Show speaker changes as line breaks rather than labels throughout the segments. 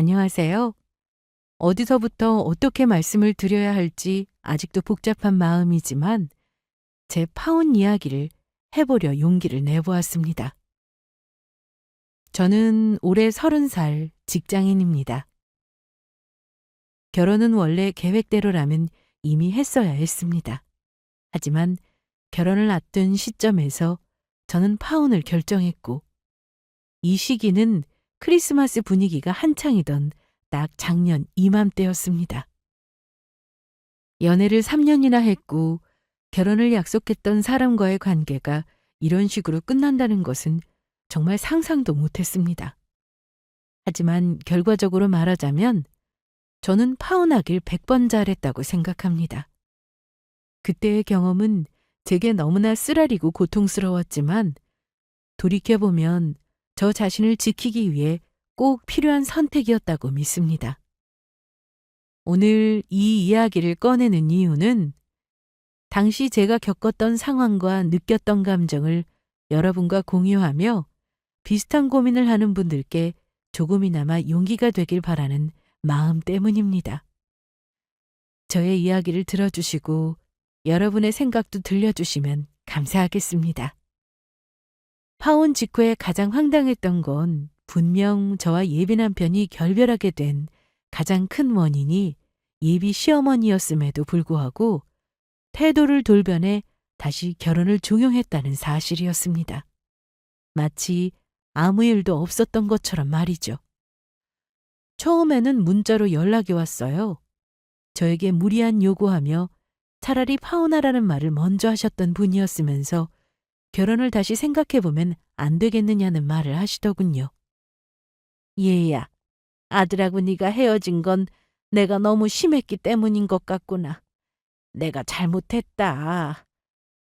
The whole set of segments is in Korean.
안녕하세요. 어디서부터 어떻게 말씀을 드려야 할지 아직도 복잡한 마음이지만 제 파혼 이야기를 해보려 용기를 내보았습니다. 저는 올해 30살 직장인입니다. 결혼은 원래 계획대로라면 이미 했어야 했습니다. 하지만 결혼을 앞둔 시점에서 저는 파혼을 결정했고 이 시기는 크리스마스 분위기가 한창이던 딱 작년 이맘때였습니다. 연애를 3년이나 했고 결혼을 약속했던 사람과의 관계가 이런 식으로 끝난다는 것은 정말 상상도 못했습니다. 하지만 결과적으로 말하자면 저는 파혼하길 100번 잘했다고 생각합니다. 그때의 경험은 제게 너무나 쓰라리고 고통스러웠지만 돌이켜보면 저 자신을 지키기 위해 꼭 필요한 선택이었다고 믿습니다. 오늘 이 이야기를 꺼내는 이유는 당시 제가 겪었던 상황과 느꼈던 감정을 여러분과 공유하며 비슷한 고민을 하는 분들께 조금이나마 용기가 되길 바라는 마음 때문입니다. 저의 이야기를 들어주시고 여러분의 생각도 들려주시면 감사하겠습니다. 파혼 직후에 가장 황당했던 건 분명 저와 예비 남편이 결별하게 된 가장 큰 원인이 예비 시어머니였음에도 불구하고 태도를 돌변해 다시 결혼을 종용했다는 사실이었습니다. 마치 아무 일도 없었던 것처럼 말이죠. 처음에는 문자로 연락이 왔어요. 저에게 무리한 요구하며 차라리 파혼하라는 말을 먼저 하셨던 분이었으면서 결혼을 다시 생각해보면 안 되겠느냐는 말을 하시더군요. 얘야, 아들하고 네가 헤어진 건 내가 너무 심했기 때문인 것 같구나. 내가 잘못했다.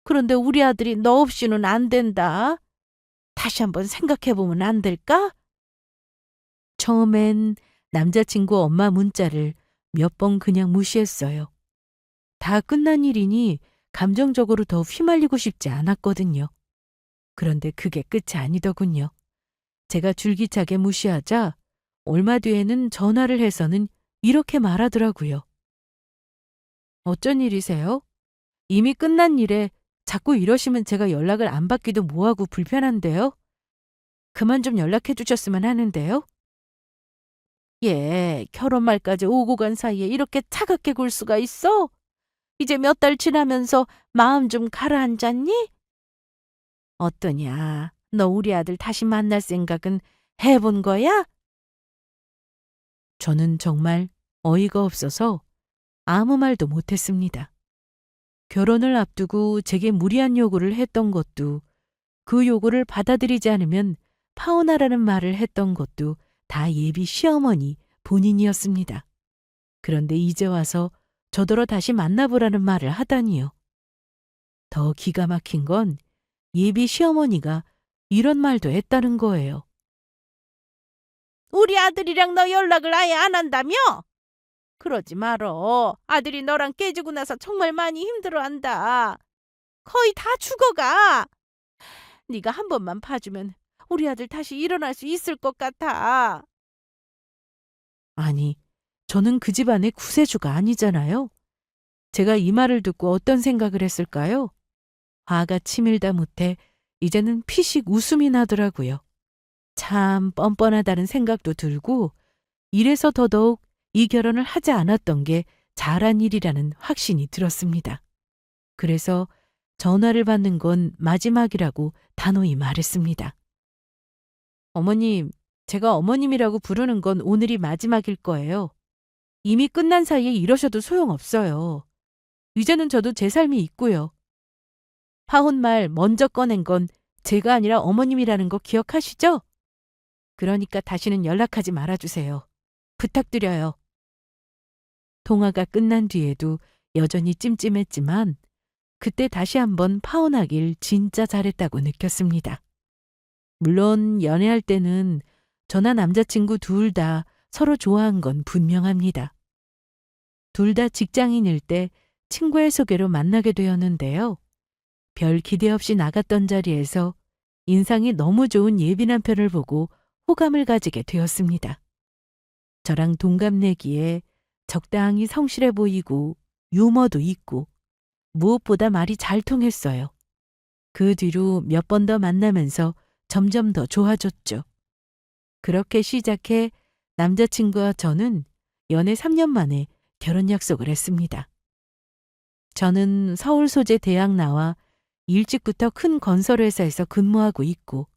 그런데 우리 아들이 너 없이는 안 된다. 다시 한번 생각해보면 안 될까? 처음엔 남자친구 엄마 문자를 몇 번 그냥 무시했어요. 다 끝난 일이니 감정적으로 더 휘말리고 싶지 않았거든요. 그런데 그게 끝이 아니더군요. 제가 줄기차게 무시하자 얼마 뒤에는 전화를 해서는 이렇게 말하더라고요. 어쩐 일이세요? 이미 끝난 일에 자꾸 이러시면 제가 연락을 안 받기도 뭐하고 불편한데요? 그만 좀 연락해 주셨으면 하는데요? 예, 결혼 말까지 오고 간 사이에 이렇게 차갑게 굴 수가 있어? 이제 몇 달 지나면서 마음 좀 가라앉았니? 어떠냐? 너 우리 아들 다시 만날 생각은 해본 거야? 저는 정말 어이가 없어서 아무 말도 못했습니다. 결혼을 앞두고 제게 무리한 요구를 했던 것도 그 요구를 받아들이지 않으면 파혼하라는 말을 했던 것도 다 예비 시어머니 본인이었습니다. 그런데 이제 와서 저더러 다시 만나보라는 말을 하다니요. 더 기가 막힌 건 예비 시어머니가 이런 말도 했다는 거예요. 우리 아들이랑 너 연락을 아예 안 한다며? 그러지 말어. 아들이 너랑 깨지고 나서 정말 많이 힘들어한다. 거의 다 죽어가. 네가 한 번만 봐주면 우리 아들 다시 일어날 수 있을 것 같아. 아니, 저는 그 집안의 구세주가 아니잖아요. 제가 이 말을 듣고 어떤 생각을 했을까요? 화가 치밀다 못해 이제는 피식 웃음이 나더라고요. 참 뻔뻔하다는 생각도 들고 이래서 더더욱 이 결혼을 하지 않았던 게 잘한 일이라는 확신이 들었습니다. 그래서 전화를 받는 건 마지막이라고 단호히 말했습니다. 어머님, 제가 어머님이라고 부르는 건 오늘이 마지막일 거예요. 이미 끝난 사이에 이러셔도 소용없어요. 이제는 저도 제 삶이 있고요. 파혼 말 먼저 꺼낸 건 제가 아니라 어머님이라는 거 기억하시죠? 그러니까 다시는 연락하지 말아주세요. 부탁드려요. 통화가 끝난 뒤에도 여전히 찜찜했지만 그때 다시 한번 파혼하길 진짜 잘했다고 느꼈습니다. 물론 연애할 때는 저나 남자친구 둘 다 서로 좋아한 건 분명합니다. 둘 다 직장인일 때 친구의 소개로 만나게 되었는데요. 별 기대 없이 나갔던 자리에서 인상이 너무 좋은 예비 남편을 보고 호감을 가지게 되었습니다. 저랑 동갑내기에 적당히 성실해 보이고 유머도 있고 무엇보다 말이 잘 통했어요. 그 뒤로 몇 번 더 만나면서 점점 더 좋아졌죠. 그렇게 시작해 남자친구와 저는 연애 3년 만에 결혼 약속을 했습니다. 저는 서울 소재 대학 나와 일찍부터 큰 건설회사에서 근무하고 있고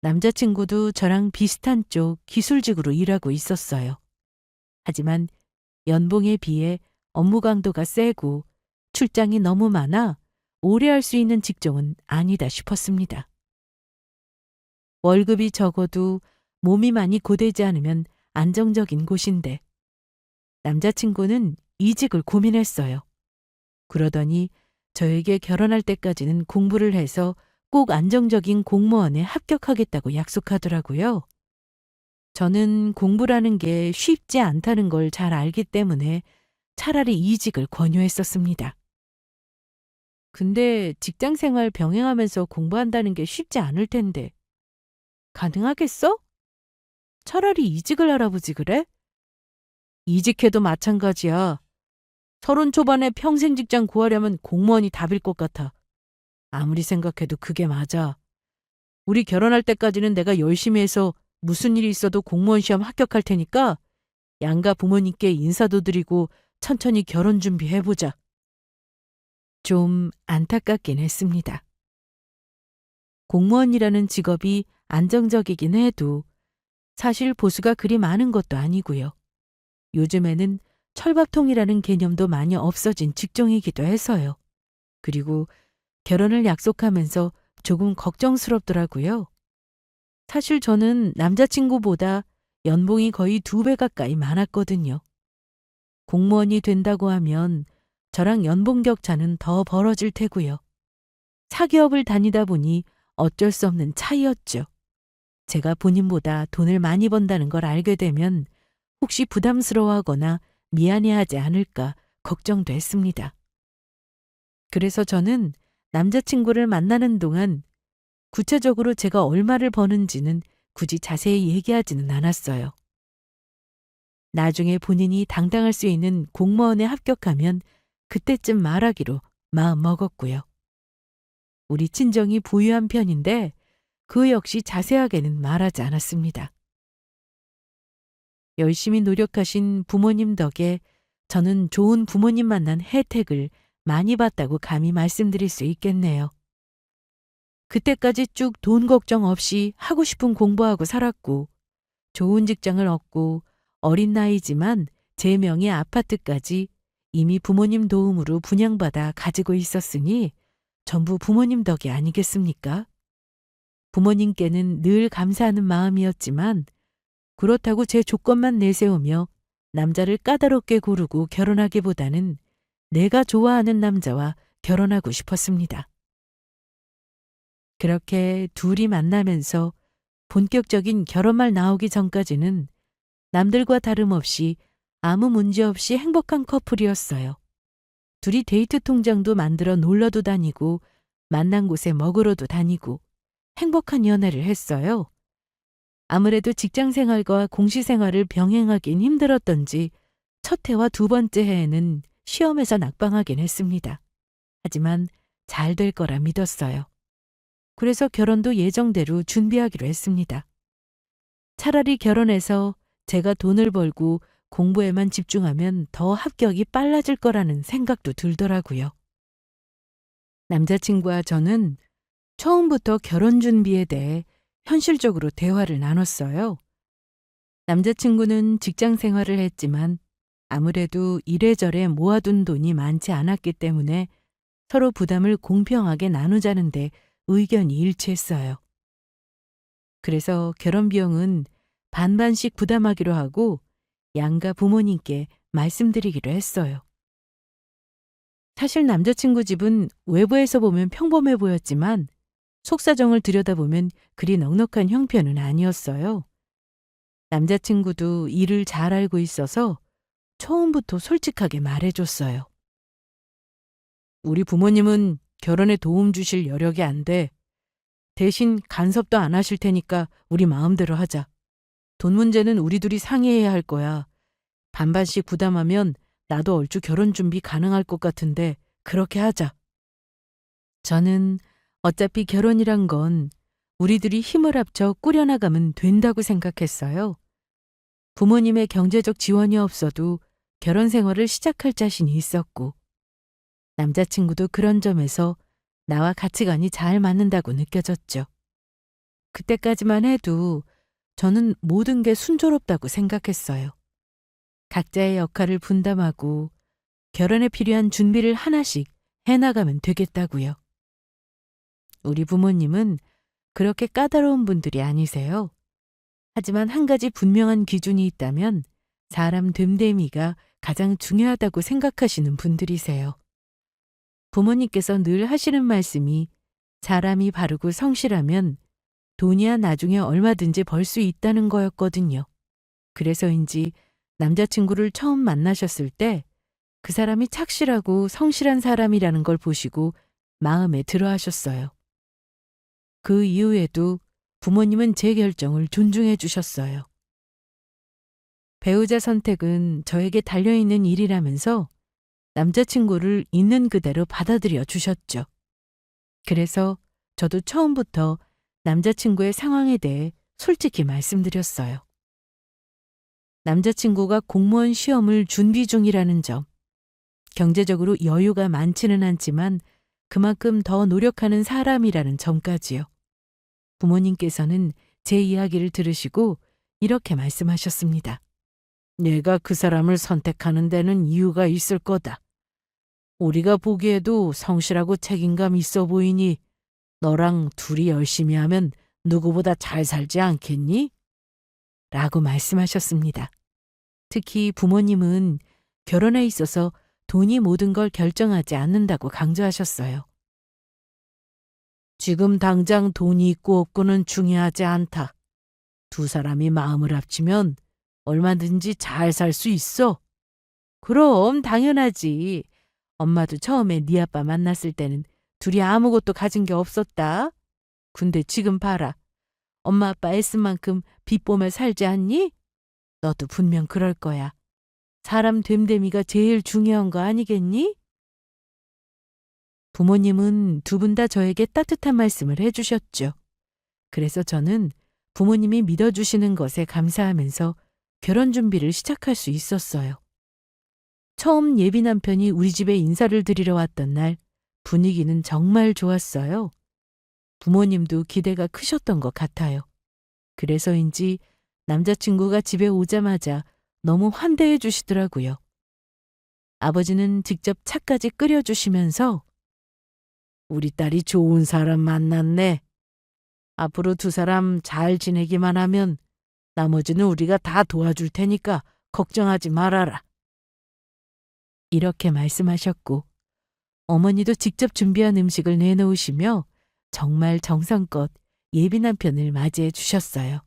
남자친구도 저랑 비슷한 쪽 기술직으로 일하고 있었어요. 하지만 연봉에 비해 업무 강도가 세고 출장이 너무 많아 오래 할 수 있는 직종은 아니다 싶었습니다. 월급이 적어도 몸이 많이 고되지 않으면 안정적인 곳인데 남자친구는 이직을 고민했어요. 그러더니 저에게 결혼할 때까지는 공부를 해서 꼭 안정적인 공무원에 합격하겠다고 약속하더라고요. 저는 공부라는 게 쉽지 않다는 걸 잘 알기 때문에 차라리 이직을 권유했었습니다. 근데 직장 생활 병행하면서 공부한다는 게 쉽지 않을 텐데 가능하겠어? 차라리 이직을 알아보지 그래? 이직해도 마찬가지야. 30 초반에 평생 직장 구하려면 공무원이 답일 것 같아. 아무리 생각해도 그게 맞아. 우리 결혼할 때까지는 내가 열심히 해서 무슨 일이 있어도 공무원 시험 합격할 테니까 양가 부모님께 인사도 드리고 천천히 결혼 준비해보자. 좀 안타깝긴 했습니다. 공무원이라는 직업이 안정적이긴 해도 사실 보수가 그리 많은 것도 아니고요. 요즘에는 철밥통이라는 개념도 많이 없어진 직종이기도 해서요. 그리고 결혼을 약속하면서 조금 걱정스럽더라고요. 사실 저는 남자친구보다 연봉이 거의 2배 가까이 많았거든요. 공무원이 된다고 하면 저랑 연봉 격차는 더 벌어질 테고요. 사기업을 다니다 보니 어쩔 수 없는 차이였죠. 제가 본인보다 돈을 많이 번다는 걸 알게 되면 혹시 부담스러워하거나 미안해하지 않을까 걱정도 했습니다. 그래서 저는 남자친구를 만나는 동안 구체적으로 제가 얼마를 버는지는 굳이 자세히 얘기하지는 않았어요. 나중에 본인이 당당할 수 있는 공무원에 합격하면 그때쯤 말하기로 마음먹었고요. 우리 친정이 부유한 편인데 그 역시 자세하게는 말하지 않았습니다. 열심히 노력하신 부모님 덕에 저는 좋은 부모님 만난 혜택을 많이 봤다고 감히 말씀드릴 수 있겠네요. 그때까지 쭉 돈 걱정 없이 하고 싶은 공부하고 살았고 좋은 직장을 얻고 어린 나이지만 제 명의 아파트까지 이미 부모님 도움으로 분양받아 가지고 있었으니 전부 부모님 덕이 아니겠습니까? 부모님께는 늘 감사하는 마음이었지만 그렇다고 제 조건만 내세우며 남자를 까다롭게 고르고 결혼하기보다는 내가 좋아하는 남자와 결혼하고 싶었습니다. 그렇게 둘이 만나면서 본격적인 결혼말 나오기 전까지는 남들과 다름없이 아무 문제 없이 행복한 커플이었어요. 둘이 데이트 통장도 만들어 놀러도 다니고 만난 곳에 먹으러도 다니고 행복한 연애를 했어요. 아무래도 직장 생활과 공시 생활을 병행하긴 힘들었던지 첫 해와 두 번째 해에는 시험에서 낙방하긴 했습니다. 하지만 잘 될 거라 믿었어요. 그래서 결혼도 예정대로 준비하기로 했습니다. 차라리 결혼해서 제가 돈을 벌고 공부에만 집중하면 더 합격이 빨라질 거라는 생각도 들더라고요. 남자친구와 저는 처음부터 결혼 준비에 대해 현실적으로 대화를 나눴어요. 남자친구는 직장 생활을 했지만 아무래도 이래저래 모아둔 돈이 많지 않았기 때문에 서로 부담을 공평하게 나누자는데 의견이 일치했어요. 그래서 결혼 비용은 반반씩 부담하기로 하고 양가 부모님께 말씀드리기로 했어요. 사실 남자친구 집은 외부에서 보면 평범해 보였지만 속사정을 들여다보면 그리 넉넉한 형편은 아니었어요. 남자친구도 일을 잘 알고 있어서 처음부터 솔직하게 말해줬어요. 우리 부모님은 결혼에 도움 주실 여력이 안 돼. 대신 간섭도 안 하실 테니까 우리 마음대로 하자. 돈 문제는 우리 둘이 상의해야 할 거야. 반반씩 부담하면 나도 얼추 결혼 준비 가능할 것 같은데 그렇게 하자. 저는 어차피 결혼이란 건 우리들이 힘을 합쳐 꾸려나가면 된다고 생각했어요. 부모님의 경제적 지원이 없어도 결혼 생활을 시작할 자신이 있었고, 남자친구도 그런 점에서 나와 가치관이 잘 맞는다고 느껴졌죠. 그때까지만 해도 저는 모든 게 순조롭다고 생각했어요. 각자의 역할을 분담하고 결혼에 필요한 준비를 하나씩 해나가면 되겠다고요. 우리 부모님은 그렇게 까다로운 분들이 아니세요. 하지만 한 가지 분명한 기준이 있다면 사람 됨됨이가 가장 중요하다고 생각하시는 분들이세요. 부모님께서 늘 하시는 말씀이 사람이 바르고 성실하면 돈이야 나중에 얼마든지 벌 수 있다는 거였거든요. 그래서인지 남자친구를 처음 만나셨을 때 그 사람이 착실하고 성실한 사람이라는 걸 보시고 마음에 들어 하셨어요. 그 이후에도 부모님은 제 결정을 존중해 주셨어요. 배우자 선택은 저에게 달려있는 일이라면서 남자친구를 있는 그대로 받아들여 주셨죠. 그래서 저도 처음부터 남자친구의 상황에 대해 솔직히 말씀드렸어요. 남자친구가 공무원 시험을 준비 중이라는 점, 경제적으로 여유가 많지는 않지만 그만큼 더 노력하는 사람이라는 점까지요. 부모님께서는 제 이야기를 들으시고 이렇게 말씀하셨습니다. 내가 그 사람을 선택하는 데는 이유가 있을 거다. 우리가 보기에도 성실하고 책임감 있어 보이니 너랑 둘이 열심히 하면 누구보다 잘 살지 않겠니? 라고 말씀하셨습니다. 특히 부모님은 결혼에 있어서 돈이 모든 걸 결정하지 않는다고 강조하셨어요. 지금 당장 돈이 있고 없고는 중요하지 않다. 두 사람이 마음을 합치면 얼마든지 잘 살 수 있어. 그럼 당연하지. 엄마도 처음에 네 아빠 만났을 때는 둘이 아무것도 가진 게 없었다. 근데 지금 봐라. 엄마 아빠 애쓴 만큼 빚 보며 살지 않니? 너도 분명 그럴 거야. 사람 됨됨이가 제일 중요한 거 아니겠니? 부모님은 두 분 다 저에게 따뜻한 말씀을 해주셨죠. 그래서 저는 부모님이 믿어주시는 것에 감사하면서 결혼 준비를 시작할 수 있었어요. 처음 예비 남편이 우리 집에 인사를 드리러 왔던 날 분위기는 정말 좋았어요. 부모님도 기대가 크셨던 것 같아요. 그래서인지 남자친구가 집에 오자마자 너무 환대해 주시더라고요. 아버지는 직접 차까지 끓여주시면서 우리 딸이 좋은 사람 만났네. 앞으로 두 사람 잘 지내기만 하면 나머지는 우리가 다 도와줄 테니까 걱정하지 말아라. 이렇게 말씀하셨고 어머니도 직접 준비한 음식을 내놓으시며 정말 정성껏 예비 남편을 맞이해 주셨어요.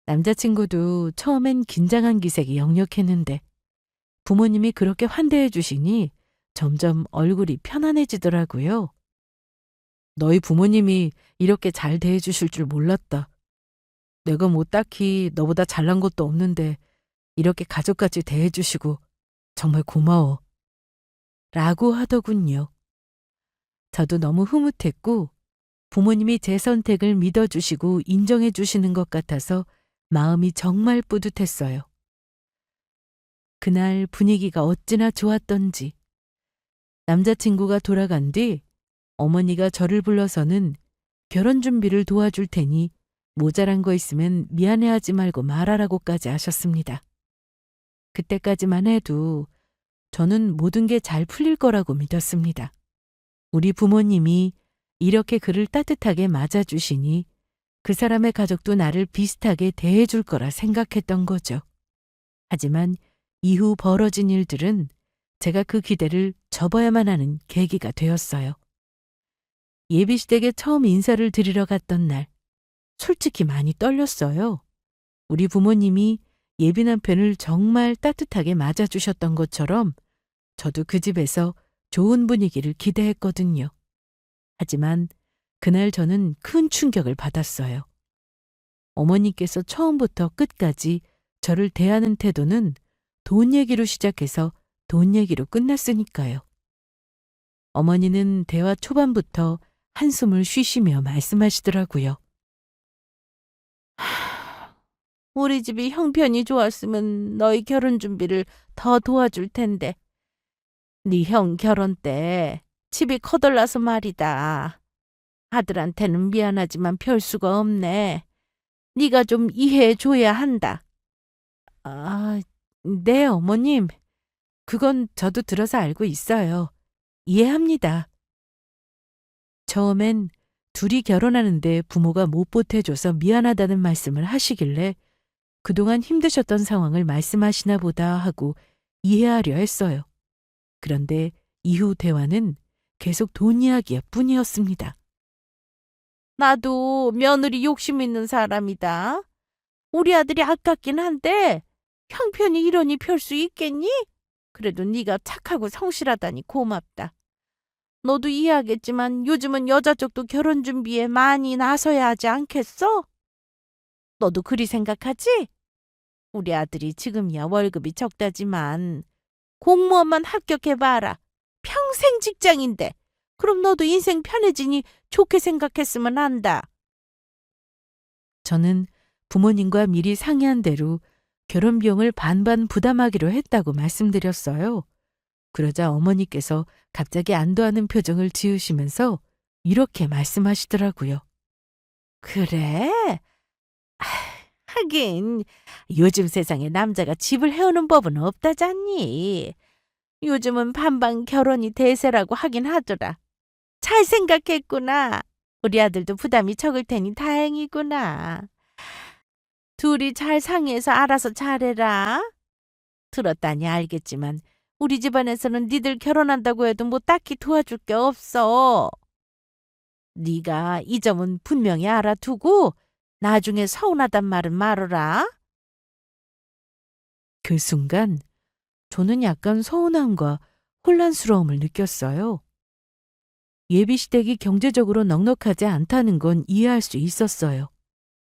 남자친구도 처음엔 긴장한 기색이 역력했는데 부모님이 그렇게 환대해 주시니 점점 얼굴이 편안해지더라고요. 너희 부모님이 이렇게 잘 대해 주실 줄 몰랐다. 내가 뭐 딱히 너보다 잘난 것도 없는데 이렇게 가족같이 대해 주시고 정말 고마워. 라고 하더군요. 저도 너무 흐뭇했고 부모님이 제 선택을 믿어주시고 인정해 주시는 것 같아서 마음이 정말 뿌듯했어요. 그날 분위기가 어찌나 좋았던지 남자친구가 돌아간 뒤 어머니가 저를 불러서는 결혼 준비를 도와줄 테니 모자란 거 있으면 미안해하지 말고 말하라고까지 하셨습니다. 그때까지만 해도 저는 모든 게 잘 풀릴 거라고 믿었습니다. 우리 부모님이 이렇게 그를 따뜻하게 맞아주시니 그 사람의 가족도 나를 비슷하게 대해줄 거라 생각했던 거죠. 하지만 이후 벌어진 일들은 제가 그 기대를 접어야만 하는 계기가 되었어요. 예비시댁에 처음 인사를 드리러 갔던 날, 솔직히 많이 떨렸어요. 우리 부모님이 예비 남편을 정말 따뜻하게 맞아주셨던 것처럼 저도 그 집에서 좋은 분위기를 기대했거든요. 하지만 그날 저는 큰 충격을 받았어요. 어머니께서 처음부터 끝까지 저를 대하는 태도는 돈 얘기로 시작해서 돈 얘기로 끝났으니까요. 어머니는 대화 초반부터 한숨을 쉬시며 말씀하시더라고요. 우리 집이 형편이 좋았으면 너희 결혼 준비를 더 도와줄 텐데. 네 형 결혼 때 집이 커덜라서 말이다. 아들한테는 미안하지만 별 수가 없네. 네가 좀 이해해 줘야 한다. 아, 네, 어머님. 그건 저도 들어서 알고 있어요. 이해합니다. 처음엔 둘이 결혼하는데 부모가 못 보태줘서 미안하다는 말씀을 하시길래 그동안 힘드셨던 상황을 말씀하시나 보다 하고 이해하려 했어요. 그런데 이후 대화는 계속 돈 이야기일 뿐이었습니다. 나도 며느리 욕심 있는 사람이다. 우리 아들이 아깝긴 한데 형편이 이러니 별 수 있겠니? 그래도 네가 착하고 성실하다니 고맙다. 너도 이해하겠지만 요즘은 여자 쪽도 결혼 준비에 많이 나서야 하지 않겠어? 너도 그리 생각하지? 우리 아들이 지금이야 월급이 적다지만 공무원만 합격해봐라. 평생 직장인데. 그럼 너도 인생 편해지니 좋게 생각했으면 한다. 저는 부모님과 미리 상의한 대로 결혼 비용을 반반 부담하기로 했다고 말씀드렸어요. 그러자 어머니께서 갑자기 안도하는 표정을 지으시면서 이렇게 말씀하시더라고요. 그래? 아, 하긴 요즘 세상에 남자가 집을 해오는 법은 없다잖니. 요즘은 반반 결혼이 대세라고 하긴 하더라. 잘 생각했구나. 우리 아들도 부담이 적을 테니 다행이구나. 둘이 잘 상의해서 알아서 잘해라. 들었다니 알겠지만 우리 집안에서는 니들 결혼한다고 해도 뭐 딱히 도와줄 게 없어. 네가 이 점은 분명히 알아두고 나중에 서운하단 말은 말어라. 그 순간 저는 약간 서운함과 혼란스러움을 느꼈어요. 예비시댁이 경제적으로 넉넉하지 않다는 건 이해할 수 있었어요.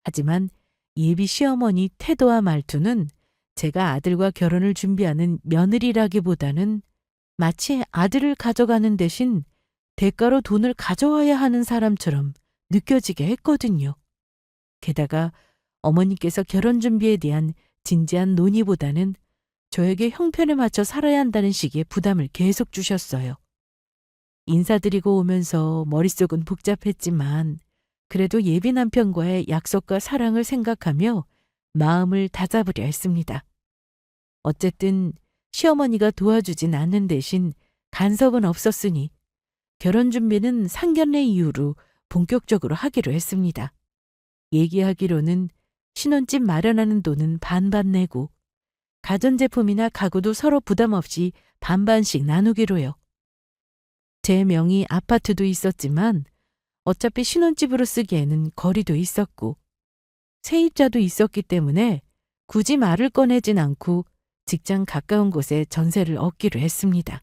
하지만 예비 시어머니 태도와 말투는 제가 아들과 결혼을 준비하는 며느리라기보다는 마치 아들을 가져가는 대신 대가로 돈을 가져와야 하는 사람처럼 느껴지게 했거든요. 게다가 어머니께서 결혼 준비에 대한 진지한 논의보다는 저에게 형편에 맞춰 살아야 한다는 식의 부담을 계속 주셨어요. 인사드리고 오면서 머릿속은 복잡했지만 그래도 예비 남편과의 약속과 사랑을 생각하며 마음을 다잡으려 했습니다. 어쨌든 시어머니가 도와주진 않는 대신 간섭은 없었으니 결혼 준비는 상견례 이후로 본격적으로 하기로 했습니다. 얘기하기로는 신혼집 마련하는 돈은 반반 내고 가전제품이나 가구도 서로 부담 없이 반반씩 나누기로요. 제 명의 아파트도 있었지만 어차피 신혼집으로 쓰기에는 거리도 있었고 세입자도 있었기 때문에 굳이 말을 꺼내진 않고 직장 가까운 곳에 전세를 얻기로 했습니다.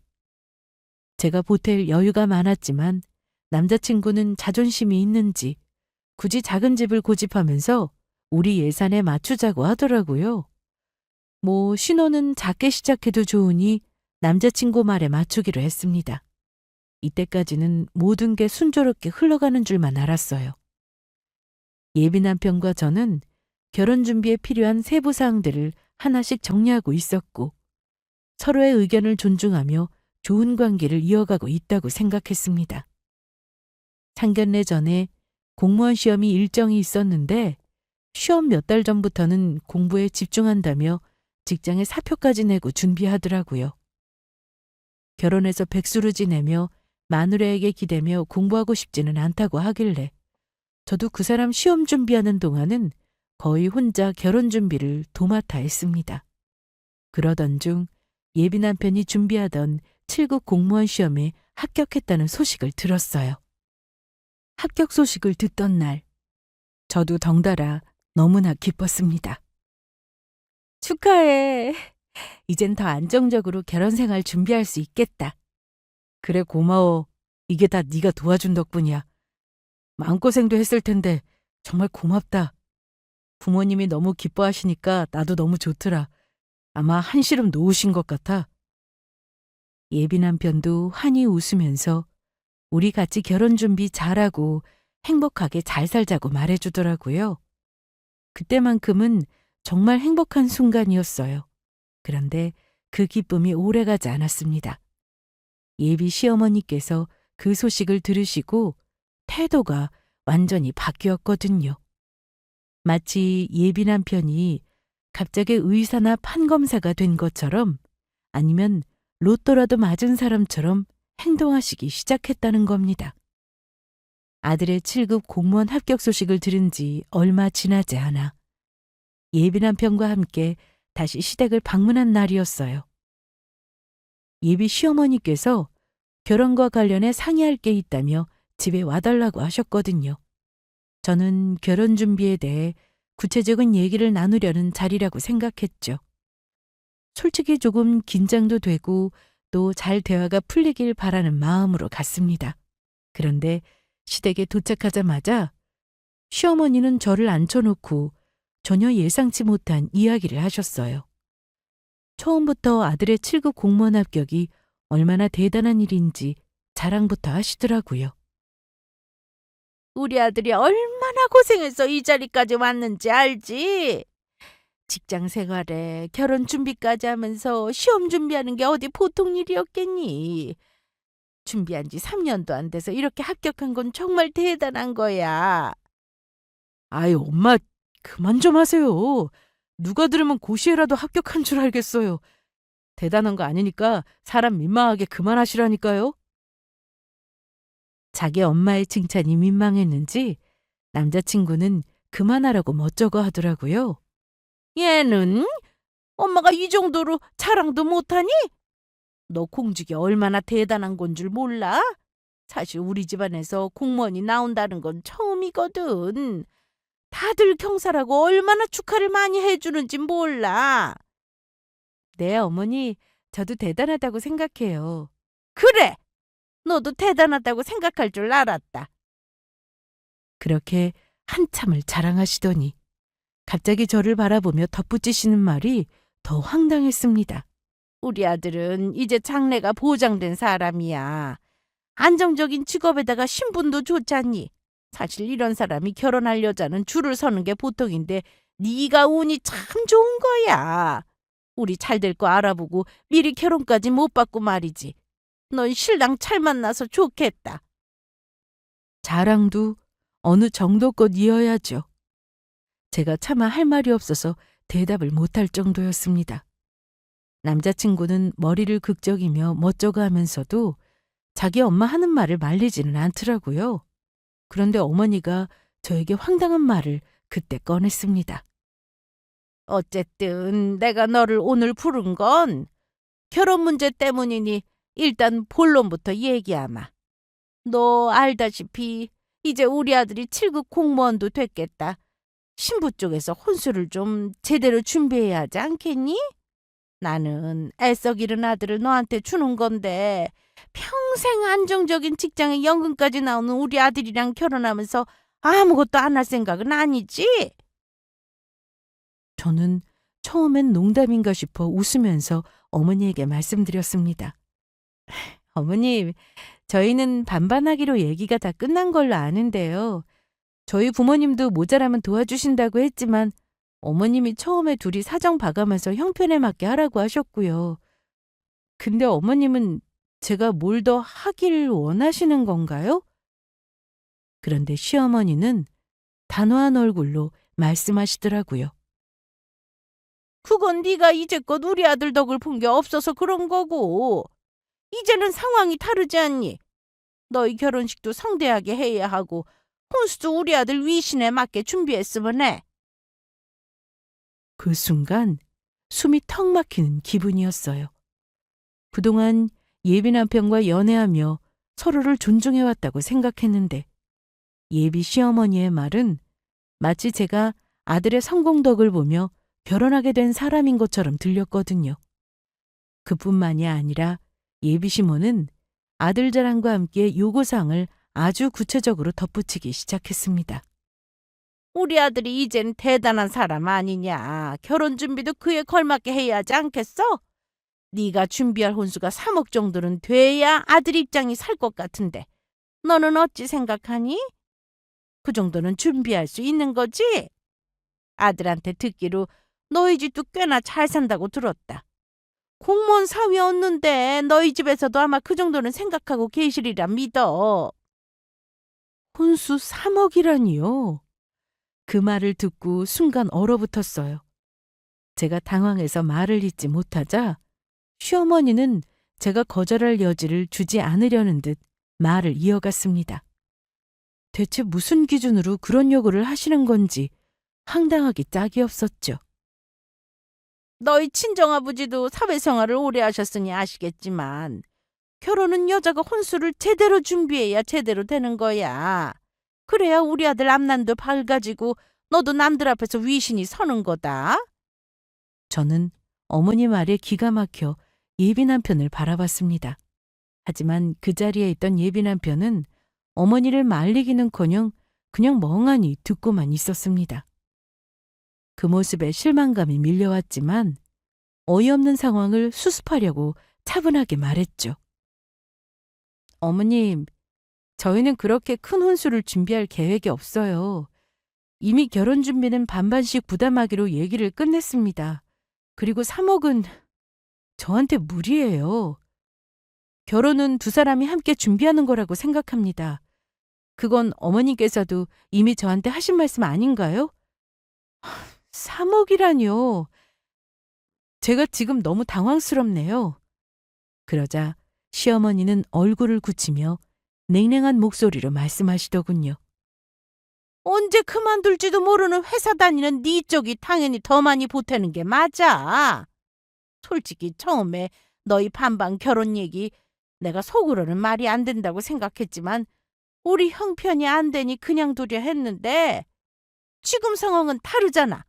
제가 보탤 여유가 많았지만 남자친구는 자존심이 있는지 굳이 작은 집을 고집하면서 우리 예산에 맞추자고 하더라고요. 뭐 신혼은 작게 시작해도 좋으니 남자친구 말에 맞추기로 했습니다. 이때까지는 모든 게 순조롭게 흘러가는 줄만 알았어요. 예비 남편과 저는 결혼 준비에 필요한 세부 사항들을 하나씩 정리하고 있었고 서로의 의견을 존중하며 좋은 관계를 이어가고 있다고 생각했습니다. 상견례 전에 공무원 시험이 일정이 있었는데 시험 몇 달 전부터는 공부에 집중한다며 직장에 사표까지 내고 준비하더라고요. 결혼해서 백수를 지내며 마누라에게 기대며 공부하고 싶지는 않다고 하길래 저도 그 사람 시험 준비하는 동안은 거의 혼자 결혼 준비를 도맡아 했습니다. 그러던 중 예비 남편이 준비하던 7급 공무원 시험에 합격했다는 소식을 들었어요. 합격 소식을 듣던 날 저도 덩달아 너무나 기뻤습니다. 축하해. 이젠 더 안정적으로 결혼 생활 준비할 수 있겠다. 그래 고마워. 이게 다 네가 도와준 덕분이야. 마음고생도 했을 텐데 정말 고맙다. 부모님이 너무 기뻐하시니까 나도 너무 좋더라. 아마 한시름 놓으신 것 같아. 예비 남편도 환히 웃으면서 우리 같이 결혼 준비 잘하고 행복하게 잘 살자고 말해주더라고요. 그때만큼은 정말 행복한 순간이었어요. 그런데 그 기쁨이 오래가지 않았습니다. 예비 시어머니께서 그 소식을 들으시고 태도가 완전히 바뀌었거든요. 마치 예비 남편이 갑자기 의사나 판검사가 된 것처럼 아니면 로또라도 맞은 사람처럼 행동하시기 시작했다는 겁니다. 아들의 7급 공무원 합격 소식을 들은 지 얼마 지나지 않아 예비 남편과 함께 다시 시댁을 방문한 날이었어요. 예비 시어머니께서 결혼과 관련해 상의할 게 있다며 집에 와달라고 하셨거든요. 저는 결혼 준비에 대해 구체적인 얘기를 나누려는 자리라고 생각했죠. 솔직히 조금 긴장도 되고 또 잘 대화가 풀리길 바라는 마음으로 갔습니다. 그런데 시댁에 도착하자마자 시어머니는 저를 앉혀놓고 전혀 예상치 못한 이야기를 하셨어요. 처음부터 아들의 7급 공무원 합격이 얼마나 대단한 일인지 자랑부터 하시더라고요.
우리 아들이 얼마나 고생해서 이 자리까지 왔는지 알지? 직장 생활에 결혼 준비까지 하면서 시험 준비하는 게 어디 보통 일이었겠니? 준비한 지 3년도 안 돼서 이렇게 합격한 건 정말 대단한 거야.
아유, 엄마, 그만 좀 하세요. 누가 들으면 고시에라도 합격한 줄 알겠어요. 대단한 거 아니니까 사람 민망하게 그만하시라니까요. 자기 엄마의 칭찬이 민망했는지 남자친구는 그만하라고 멋쩍어 하더라고요.
얘는 엄마가 이 정도로 자랑도 못하니? 너 공직이 얼마나 대단한 건 줄 몰라? 사실 우리 집안에서 공무원이 나온다는 건 처음이거든. 다들 경사라고 얼마나 축하를 많이 해주는지 몰라.
네, 어머니, 저도 대단하다고 생각해요.
그래! 너도 대단하다고 생각할 줄 알았다.
그렇게 한참을 자랑하시더니 갑자기 저를 바라보며 덧붙이시는 말이 더 황당했습니다.
우리 아들은 이제 장래가 보장된 사람이야. 안정적인 직업에다가 신분도 좋잖니. 사실 이런 사람이 결혼할 여자는 줄을 서는 게 보통인데 네가 운이 참 좋은 거야. 우리 잘 될 거 알아보고 미리 결혼까지 못 받고 말이지. 넌 신랑 잘 만나서 좋겠다.
자랑도 어느 정도껏 이어야죠. 제가 차마 할 말이 없어서 대답을 못할 정도였습니다. 남자친구는 머리를 극적이며 멋쩍어 하면서도 자기 엄마 하는 말을 말리지는 않더라고요. 그런데 어머니가 저에게 황당한 말을 그때 꺼냈습니다.
어쨌든 내가 너를 오늘 부른 건 결혼 문제 때문이니 일단 본론부터 얘기하마. 너 알다시피 이제 우리 아들이 7급 공무원도 됐겠다. 신부 쪽에서 혼수를 좀 제대로 준비해야 하지 않겠니? 나는 애써 기른 아들을 너한테 주는 건데 평생 안정적인 직장에 연금까지 나오는 우리 아들이랑 결혼하면서 아무것도 안 할 생각은 아니지?
저는 처음엔 농담인가 싶어 웃으면서 어머니에게 말씀드렸습니다. 어머님, 저희는 반반하기로 얘기가 다 끝난 걸로 아는데요. 저희 부모님도 모자라면 도와주신다고 했지만 어머님이 처음에 둘이 사정 봐가면서 형편에 맞게 하라고 하셨고요. 근데 어머님은 제가 뭘 더 하길 원하시는 건가요? 그런데 시어머니는 단호한 얼굴로 말씀하시더라고요.
그건 네가 이제껏 우리 아들 덕을 본 게 없어서 그런 거고 이제는 상황이 다르지 않니? 너희 결혼식도 성대하게 해야 하고 혼수도 우리 아들 위신에 맞게 준비했으면 해.
그 순간 숨이 턱 막히는 기분이었어요. 그동안 예비 남편과 연애하며 서로를 존중해왔다고 생각했는데 예비 시어머니의 말은 마치 제가 아들의 성공덕을 보며 결혼하게 된 사람인 것처럼 들렸거든요. 그뿐만이 아니라 예비 시모는 아들 자랑과 함께 요구사항을 아주 구체적으로 덧붙이기 시작했습니다.
우리 아들이 이젠 대단한 사람 아니냐. 결혼 준비도 그에 걸맞게 해야 하지 않겠어? 네가 준비할 혼수가 3억 정도는 돼야 아들 입장이 살 것 같은데 너는 어찌 생각하니? 그 정도는 준비할 수 있는 거지? 아들한테 듣기로 너희 집도 꽤나 잘 산다고 들었다. 공무원 사위 얻는데 너희 집에서도 아마 그 정도는 생각하고 계시리라 믿어.
혼수 3억이라니요. 그 말을 듣고 순간 얼어붙었어요. 제가 당황해서 말을 잇지 못하자 시어머니는 제가 거절할 여지를 주지 않으려는 듯 말을 이어갔습니다. 대체 무슨 기준으로 그런 요구를 하시는 건지 황당하기 짝이 없었죠.
너희 친정아버지도 사회생활을 오래 하셨으니 아시겠지만 결혼은 여자가 혼수를 제대로 준비해야 제대로 되는 거야. 그래야 우리 아들 앞난도 밝아지고 너도 남들 앞에서 위신이 서는 거다.
저는 어머니 말에 기가 막혀 예비 남편을 바라봤습니다. 하지만 그 자리에 있던 예비 남편은 어머니를 말리기는커녕 그냥 멍하니 듣고만 있었습니다. 그 모습에 실망감이 밀려왔지만 어이없는 상황을 수습하려고 차분하게 말했죠. 어머님, 저희는 그렇게 큰 혼수를 준비할 계획이 없어요. 이미 결혼 준비는 반반씩 부담하기로 얘기를 끝냈습니다. 그리고 3억은 저한테 무리예요. 결혼은 두 사람이 함께 준비하는 거라고 생각합니다. 그건 어머니께서도 이미 저한테 하신 말씀 아닌가요? 3억이라뇨. 제가 지금 너무 당황스럽네요. 그러자 시어머니는 얼굴을 굳히며 냉랭한 목소리로 말씀하시더군요.
언제 그만둘지도 모르는 회사 다니는 네 쪽이 당연히 더 많이 보태는 게 맞아. 솔직히 처음에 너희 반반 결혼 얘기 내가 속으로는 말이 안 된다고 생각했지만 우리 형편이 안 되니 그냥 두려 했는데 지금 상황은 다르잖아.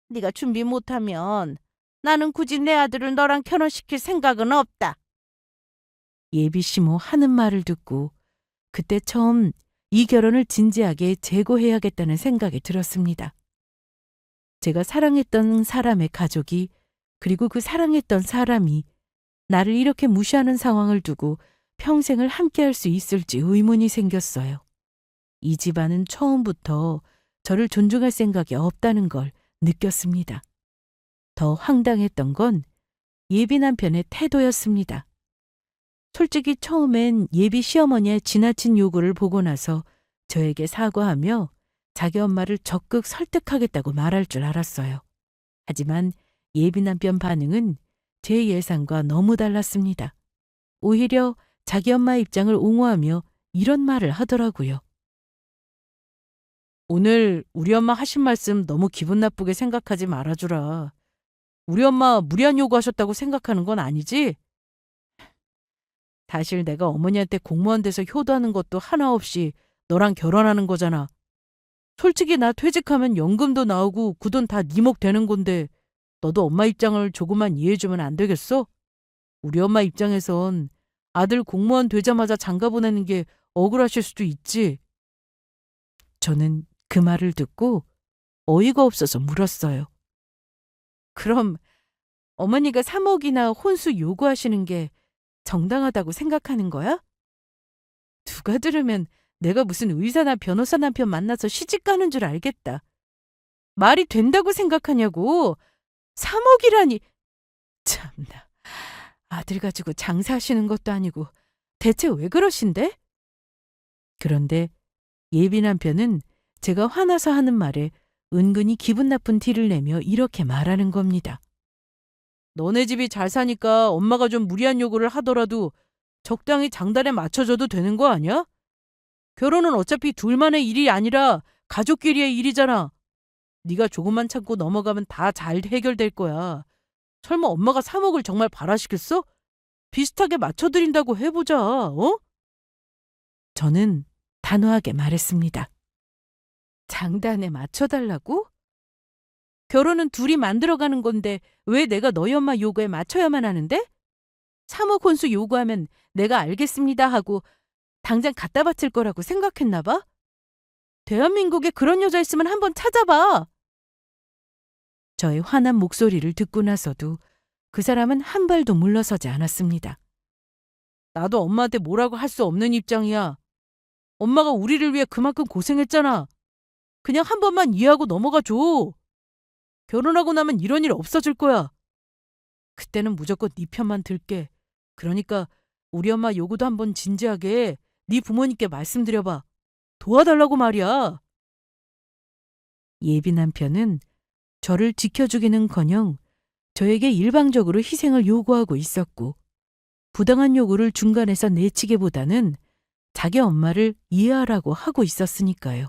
네가 준비 못하면 나는 굳이 내 아들을 너랑 결혼시킬 생각은 없다.
예비 시모 하는 말을 듣고 그때 처음 이 결혼을 진지하게 재고해야겠다는 생각이 들었습니다. 제가 사랑했던 사람의 가족이 그리고 그 사랑했던 사람이 나를 이렇게 무시하는 상황을 두고 평생을 함께할 수 있을지 의문이 생겼어요. 이 집안은 처음부터 저를 존중할 생각이 없다는 걸 느꼈습니다. 더 황당했던 건 예비 남편의 태도였습니다. 솔직히 처음엔 예비 시어머니의 지나친 요구를 보고 나서 저에게 사과하며 자기 엄마를 적극 설득하겠다고 말할 줄 알았어요. 하지만 예비 남편 반응은 제 예상과 너무 달랐습니다. 오히려 자기 엄마 입장을 옹호하며 이런 말을 하더라고요. 오늘 우리 엄마 하신 말씀 너무 기분 나쁘게 생각하지 말아주라. 우리 엄마 무리한 요구하셨다고 생각하는 건 아니지? 사실 내가 어머니한테 공무원 돼서 효도하는 것도 하나 없이 너랑 결혼하는 거잖아. 솔직히 나 퇴직하면 연금도 나오고 그 돈 다 네 몫 되는 건데 너도 엄마 입장을 조금만 이해해주면 안 되겠어? 우리 엄마 입장에선 아들 공무원 되자마자 장가 보내는 게 억울하실 수도 있지. 저는 그 말을 듣고 어이가 없어서 물었어요. 그럼 어머니가 3억이나 혼수 요구하시는 게 정당하다고 생각하는 거야? 누가 들으면 내가 무슨 의사나 변호사 남편 만나서 시집 가는 줄 알겠다. 말이 된다고 생각하냐고. 3억이라니. 참나. 아들 가지고 장사하시는 것도 아니고 대체 왜 그러신데? 그런데 예비 남편은 제가 화나서 하는 말에 은근히 기분 나쁜 티를 내며 이렇게 말하는 겁니다. 너네 집이 잘 사니까 엄마가 좀 무리한 요구를 하더라도 적당히 장단에 맞춰줘도 되는 거 아니야? 결혼은 어차피 둘만의 일이 아니라 가족끼리의 일이잖아. 네가 조금만 참고 넘어가면 다 잘 해결될 거야. 설마 엄마가 3억을 정말 바라시겠어? 비슷하게 맞춰드린다고 해보자, 어? 저는 단호하게 말했습니다. 장단에 맞춰달라고? 결혼은 둘이 만들어가는 건데 왜 내가 너희 엄마 요구에 맞춰야만 하는데? 3억 혼수 요구하면 내가 알겠습니다 하고 당장 갖다 바칠 거라고 생각했나 봐?
대한민국에 그런 여자 있으면 한번 찾아봐.
저의 화난 목소리를 듣고 나서도 그 사람은 한 발도 물러서지 않았습니다.
나도 엄마한테 뭐라고 할 수 없는 입장이야. 엄마가 우리를 위해 그만큼 고생했잖아. 그냥 한 번만 이해하고 넘어가 줘. 결혼하고 나면 이런 일 없어질 거야. 그때는 무조건 네 편만 들게. 그러니까 우리 엄마 요구도 한번 진지하게 네 부모님께 말씀드려봐. 도와달라고 말이야.
예비 남편은 저를 지켜주기는커녕 저에게 일방적으로 희생을 요구하고 있었고 부당한 요구를 중간에서 내치기보다는 자기 엄마를 이해하라고 하고 있었으니까요.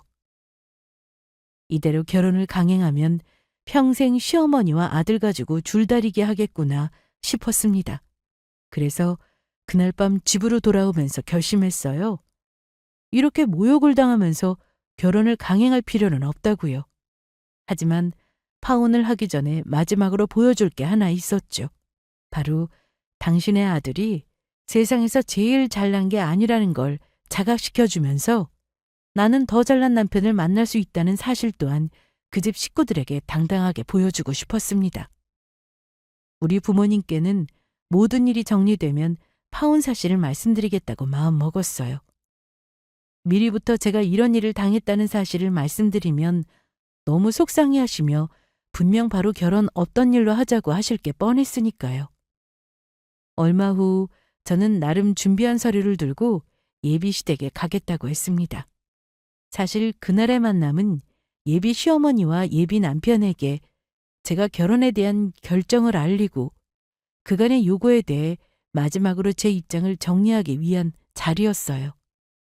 이대로 결혼을 강행하면 평생 시어머니와 아들 가지고 줄다리기 하겠구나 싶었습니다. 그래서 그날 밤 집으로 돌아오면서 결심했어요. 이렇게 모욕을 당하면서 결혼을 강행할 필요는 없다고요. 하지만 파혼을 하기 전에 마지막으로 보여줄 게 하나 있었죠. 바로 당신의 아들이 세상에서 제일 잘난 게 아니라는 걸 자각시켜주면서 나는 더 잘난 남편을 만날 수 있다는 사실 또한 그 집 식구들에게 당당하게 보여주고 싶었습니다. 우리 부모님께는 모든 일이 정리되면 파혼 사실을 말씀드리겠다고 마음먹었어요. 미리부터 제가 이런 일을 당했다는 사실을 말씀드리면 너무 속상해하시며 분명 바로 결혼 없던 일로 하자고 하실 게 뻔했으니까요. 얼마 후 저는 나름 준비한 서류를 들고 예비 시댁에 가겠다고 했습니다. 사실 그날의 만남은 예비 시어머니와 예비 남편에게 제가 결혼에 대한 결정을 알리고 그간의 요구에 대해 마지막으로 제 입장을 정리하기 위한 자리였어요.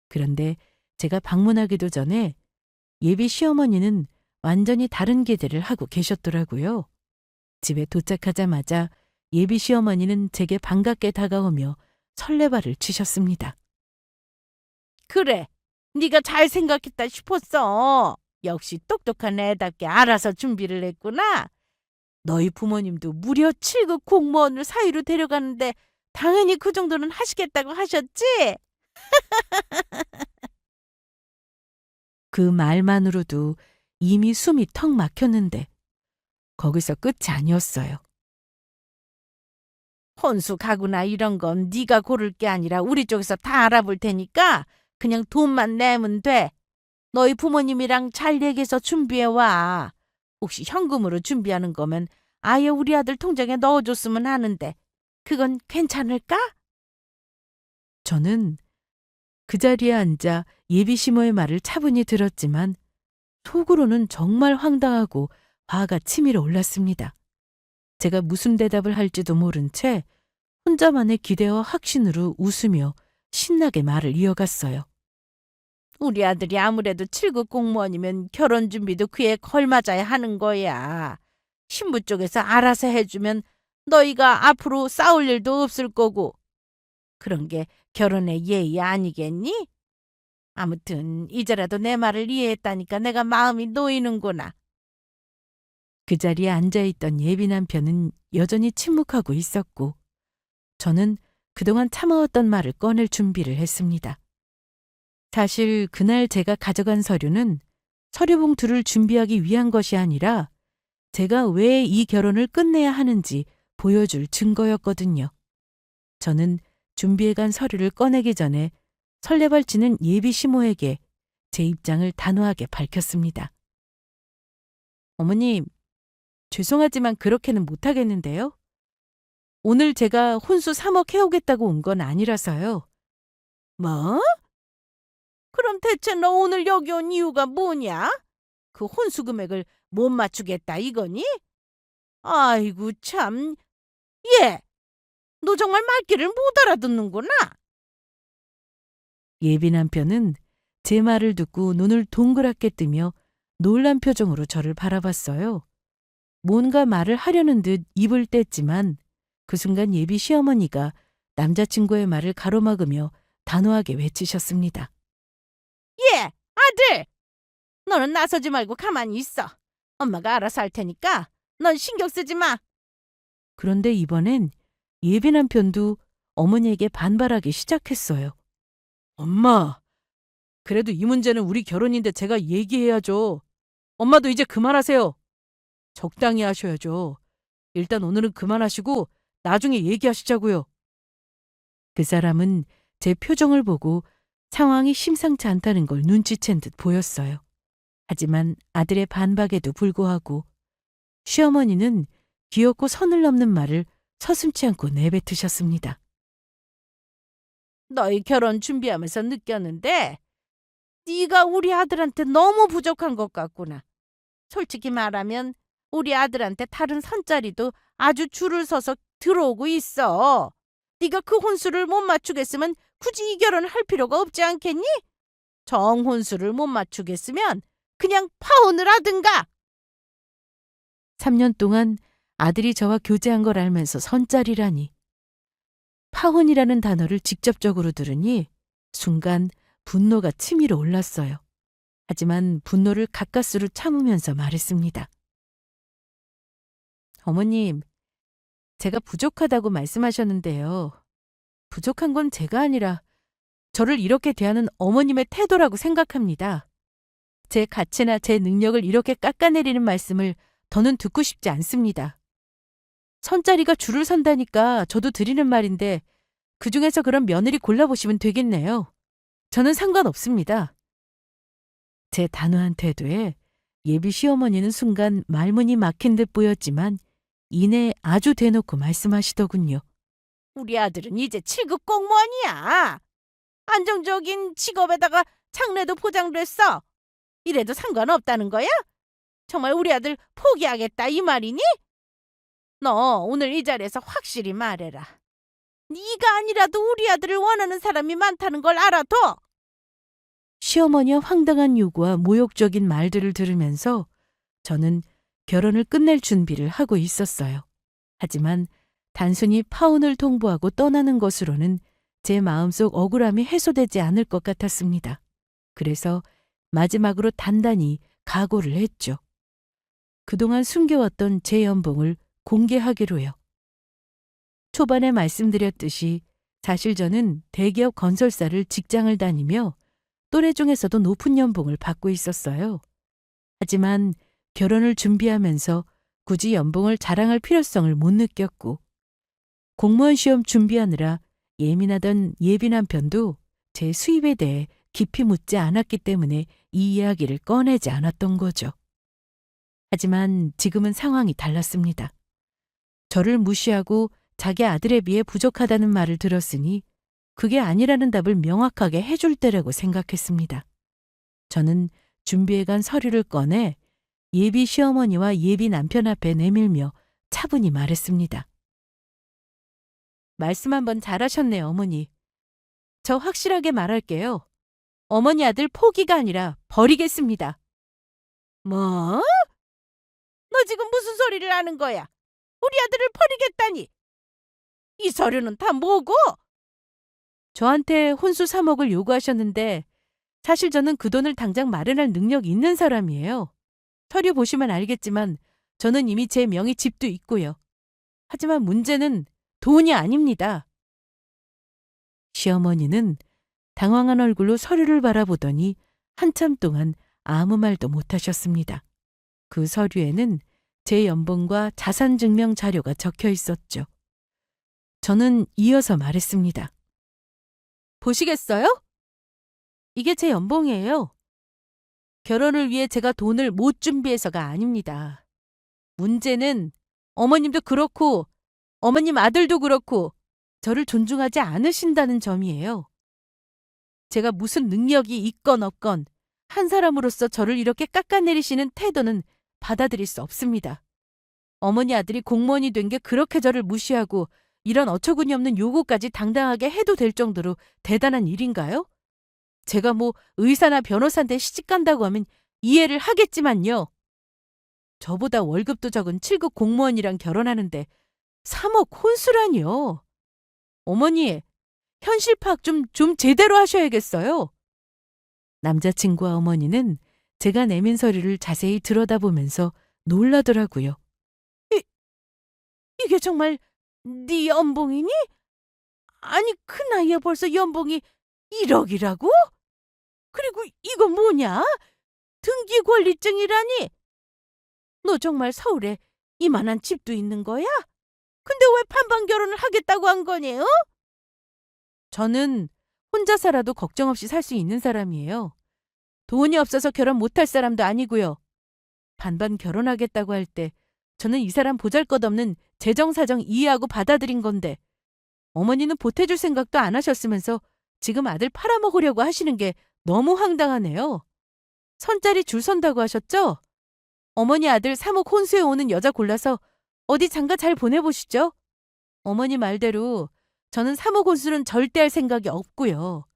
그런데 제가 방문하기도 전에 예비 시어머니는 완전히 다른 기대를 하고 계셨더라고요. 집에 도착하자마자 예비 시어머니는 제게 반갑게 다가오며 설레발을 치셨습니다.
그래, 네가 잘 생각했다 싶었어. 역시 똑똑한 애답게 알아서 준비를 했구나. 너희 부모님도 무려 7급 공무원을 사위로 데려가는데 당연히 그 정도는 하시겠다고 하셨지?
그 말만으로도 이미 숨이 턱 막혔는데 거기서 끝이 아니었어요.
혼수 가구나 이런 건 네가 고를 게 아니라 우리 쪽에서 다 알아볼 테니까 그냥 돈만 내면 돼. 너희 부모님이랑 잘 얘기해서 준비해와. 혹시 현금으로 준비하는 거면 아예 우리 아들 통장에 넣어줬으면 하는데 그건 괜찮을까?
저는 그 자리에 앉아 예비 시모의 말을 차분히 들었지만 속으로는 정말 황당하고 화가 치밀어 올랐습니다. 제가 무슨 대답을 할지도 모른 채 혼자만의 기대와 확신으로 웃으며 신나게 말을 이어갔어요.
우리 아들이 아무래도 7급 공무원이면 결혼 준비도 그에 걸맞아야 하는 거야. 신부 쪽에서 알아서 해주면 너희가 앞으로 싸울 일도 없을 거고. 그런 게 결혼의 예의 아니겠니? 아무튼 이제라도 내 말을 이해했다니까 내가 마음이 놓이는구나.
그 자리에 앉아있던 예비 남편은 여전히 침묵하고 있었고 저는 그동안 참아왔던 말을 꺼낼 준비를 했습니다. 사실 그날 제가 가져간 서류는 서류 봉투를 준비하기 위한 것이 아니라 제가 왜 이 결혼을 끝내야 하는지 보여줄 증거였거든요. 저는 준비해간 서류를 꺼내기 전에 설레발치는 예비 시모에게 제 입장을 단호하게 밝혔습니다. 어머님, 죄송하지만 그렇게는 못하겠는데요. 오늘 제가 혼수 3억 해오겠다고 온 건 아니라서요.
뭐? 그럼 대체 너 오늘 여기 온 이유가 뭐냐? 그 혼수 금액을 못 맞추겠다 이거니? 아이고 참. 얘, 너 정말 말귀를 못 알아듣는구나.
예비 남편은 제 말을 듣고 눈을 동그랗게 뜨며 놀란 표정으로 저를 바라봤어요. 뭔가 말을 하려는 듯 입을 뗐지만 그 순간 예비 시어머니가 남자친구의 말을 가로막으며 단호하게 외치셨습니다.
얘, 아들! 너는 나서지 말고 가만히 있어. 엄마가 알아서 할 테니까 넌 신경 쓰지 마.
그런데 이번엔 예비 남편도 어머니에게 반발하기 시작했어요.
엄마,
그래도 이 문제는 우리 결혼인데 제가 얘기해야죠. 엄마도 이제 그만하세요. 적당히 하셔야죠. 일단 오늘은 그만하시고 나중에 얘기하시자고요. 그 사람은 제 표정을 보고 상황이 심상치 않다는 걸 눈치챈 듯 보였어요. 하지만 아들의 반박에도 불구하고 시어머니는 귀엽고 선을 넘는 말을 서슴지 않고 내뱉으셨습니다.
너희 결혼 준비하면서 느꼈는데 네가 우리 아들한테 너무 부족한 것 같구나. 솔직히 말하면 우리 아들한테 다른 선자리도 아주 줄을 서서 들어오고 있어. 네가 그 혼수를 못 맞추겠으면 굳이 이 결혼을 할 필요가 없지 않겠니? 정혼수를 못 맞추겠으면 그냥 파혼을 하든가.
3년 동안 아들이 저와 교제한 걸 알면서 선짜리라니. 파혼이라는 단어를 직접적으로 들으니 순간 분노가 치밀어 올랐어요. 하지만 분노를 가까스로 참으면서 말했습니다. 어머님, 제가 부족하다고 말씀하셨는데요. 부족한 건 제가 아니라 저를 이렇게 대하는 어머님의 태도라고 생각합니다. 제 가치나 제 능력을 이렇게 깎아내리는 말씀을 더는 듣고 싶지 않습니다. 선자리가 줄을 선다니까 저도 드리는 말인데 그중에서 그런 며느리 골라보시면 되겠네요. 저는 상관없습니다. 제 단호한 태도에 예비 시어머니는 순간 말문이 막힌 듯 보였지만 이내 아주 대놓고 말씀하시더군요.
우리 아들은 이제 7급 공무원이야. 안정적인 직업에다가 장래도 보장됐어. 이래도 상관없다는 거야? 정말 우리 아들 포기하겠다 이 말이니? 너 오늘 이 자리에서 확실히 말해라. 네가 아니라도 우리 아들을 원하는 사람이 많다는 걸 알아둬.
시어머니의 황당한 요구와 모욕적인 말들을 들으면서 저는 결혼을 끝낼 준비를 하고 있었어요. 하지만 단순히 파혼을 통보하고 떠나는 것으로는 제 마음속 억울함이 해소되지 않을 것 같았습니다. 그래서 마지막으로 단단히 각오를 했죠. 그동안 숨겨왔던 제 연봉을 공개하기로요. 초반에 말씀드렸듯이 사실 저는 대기업 건설사를 직장을 다니며 또래 중에서도 높은 연봉을 받고 있었어요. 하지만 결혼을 준비하면서 굳이 연봉을 자랑할 필요성을 못 느꼈고 공무원 시험 준비하느라 예민하던 예비 남편도 제 수입에 대해 깊이 묻지 않았기 때문에 이 이야기를 꺼내지 않았던 거죠. 하지만 지금은 상황이 달랐습니다. 저를 무시하고 자기 아들에 비해 부족하다는 말을 들었으니 그게 아니라는 답을 명확하게 해줄 때라고 생각했습니다. 저는 준비해간 서류를 꺼내 예비 시어머니와 예비 남편 앞에 내밀며 차분히 말했습니다. 말씀 한번 잘하셨네요, 어머니. 저 확실하게 말할게요. 어머니 아들 포기가 아니라 버리겠습니다.
뭐? 너 지금 무슨 소리를 하는 거야? 우리 아들을 버리겠다니. 이 서류는 다 뭐고?
저한테 혼수 3억을 요구하셨는데 사실 저는 그 돈을 당장 마련할 능력이 있는 사람이에요. 서류 보시면 알겠지만 저는 이미 제 명의 집도 있고요. 하지만 문제는 돈이 아닙니다. 시어머니는 당황한 얼굴로 서류를 바라보더니 한참 동안 아무 말도 못하셨습니다. 그 서류에는 제 연봉과 자산 증명 자료가 적혀 있었죠. 저는 이어서 말했습니다. 보시겠어요? 이게 제 연봉이에요. 결혼을 위해 제가 돈을 못 준비해서가 아닙니다. 문제는 어머님도 그렇고 어머님 아들도 그렇고 저를 존중하지 않으신다는 점이에요. 제가 무슨 능력이 있건 없건 한 사람으로서 저를 이렇게 깎아내리시는 태도는 받아들일 수 없습니다. 어머니 아들이 공무원이 된 게 그렇게 저를 무시하고 이런 어처구니 없는 요구까지 당당하게 해도 될 정도로 대단한 일인가요? 제가 뭐 의사나 변호사한테 시집간다고 하면 이해를 하겠지만요. 저보다 월급도 적은 7급 공무원이랑 결혼하는데 3억 혼수라니요. 어머니, 현실 파악 좀 제대로 하셔야겠어요. 남자친구와 어머니는 제가 내민 서류를 자세히 들여다보면서 놀라더라고요.
이게 정말 네 연봉이니? 아니 그 나이에 벌써 연봉이 1억이라고? 그리고 이거 뭐냐? 등기 권리증이라니? 너 정말 서울에 이만한 집도 있는 거야? 근데 왜 반반 결혼을 하겠다고 한 거니? 어?
저는 혼자 살아도 걱정 없이 살 수 있는 사람이에요. 돈이 없어서 결혼 못할 사람도 아니고요. 반반 결혼하겠다고 할 때 저는 이 사람 보잘것없는 재정 사정 이해하고 받아들인 건데 어머니는 보태줄 생각도 안 하셨으면서 지금 아들 팔아먹으려고 하시는 게 너무 황당하네요. 선짜리 줄 선다고 하셨죠? 어머니 아들 3억 혼수에 오는 여자 골라서 어디 장가 잘 보내보시죠. 어머니 말대로 저는 3억 혼수는 절대 할 생각이 없고요.